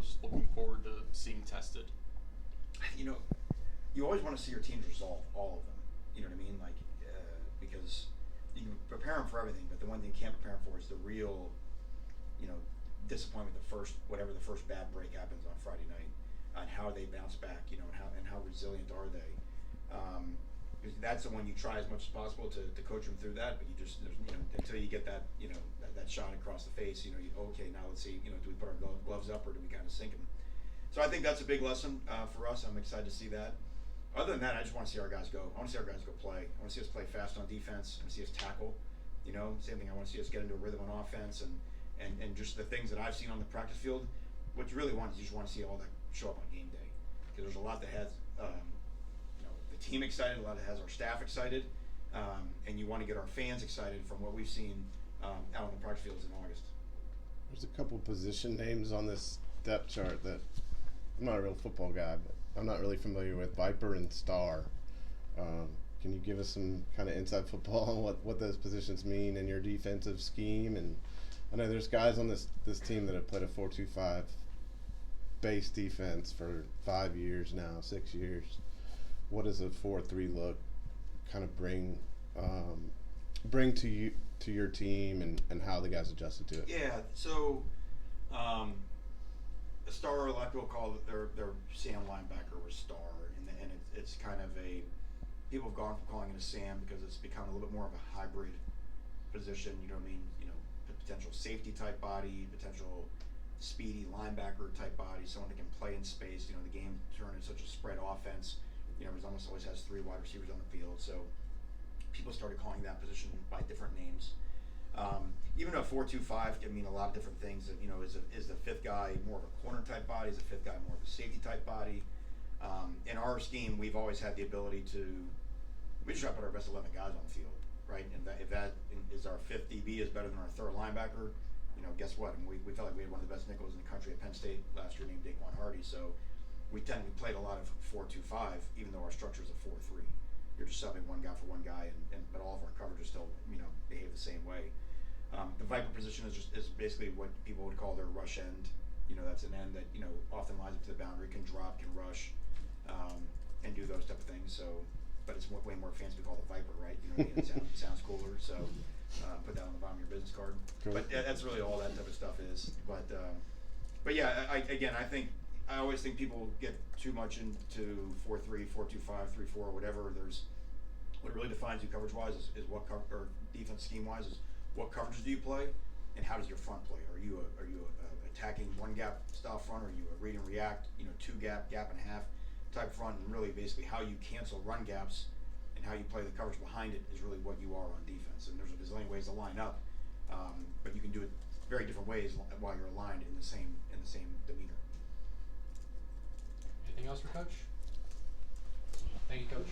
most looking forward to seeing tested? You know, you always want to see your teams resolve all of them. You know what I mean? Like, because you can prepare them for everything, but the one thing you can't prepare them for is the real, disappointment. Whatever the first bad break happens on Friday night, and how they bounce back. And how resilient are they? Because that's the one you try as much as possible to coach them through that, but until you get that that shot across the face, okay, now let's see, do we put our gloves up or do we kind of sink them? So I think that's a big lesson for us. I'm excited to see that. Other than that, I just want to see our guys go. I want to see our guys go play. I want to see us play fast on defense. I want to see us tackle. Same thing. I want to see us get into a rhythm on offense and just the things that I've seen on the practice field. What you really want is you just want to see all that show up on game day, because there's a lot that has the team excited, a lot that has our staff excited, and you want to get our fans excited from what we've seen out on the practice fields in August. There's a couple position names on this depth chart that I'm not a real football guy, but I'm not really familiar with. Viper and Star. Can you give us some kind of inside football on what those positions mean in your defensive scheme? And I know there's guys on this team that have played a 4-2-5 base defense for 5 years now, 6 years. What does a 4-3 look kind of bring to you, to your team, and how the guys adjusted to it? Yeah, so a Star, a lot of people call their Sam linebacker was Star, and it's kind of people have gone from calling it a Sam because it's become a little bit more of a hybrid position. You know what I mean? Potential safety type body, potential speedy linebacker type body, someone that can play in space. The game turned into such a spread offense. It almost always has 3 wide receivers on the field. So people started calling that position by different names. Even though 4-2-5 can mean a lot of different things. Is the fifth guy more of a corner type body? Is the fifth guy more of a safety type body? In our scheme, we've always had the ability to. We just try to put our best 11 guys on the field, right? And if that is our fifth DB is better than our third linebacker, guess what? And we felt like we had one of the best nickels in the country at Penn State last year named Daquan Hardy. So we played a lot of 4-2-5, even though our structure is a 4-3. You're just subbing one guy for one guy, but all of our coverages still behave the same way. The Viper position is basically what people would call their rush end. That's an end that often lies up to the boundary, can drop, can rush, and do those type of things. So, but it's way more fancy to call the Viper, right? It sounds cooler. So put that on the bottom of your business card. Cool. But that's really all that type of stuff is. But yeah, I always think people get too much into 4-3, 4-2-5, 3-4, whatever. What really defines you coverage-wise is what or defense scheme-wise is what coverages do you play, and how does your front play? Are you attacking one gap style front, or are you a read and react, 2 gap and a half type front? And really, basically, how you cancel run gaps and how you play the coverage behind it is really what you are on defense. And there's a zillion ways to line up, but you can do it very different ways while you're aligned in the same demeanor. Anything else for Coach? Thank you, Coach.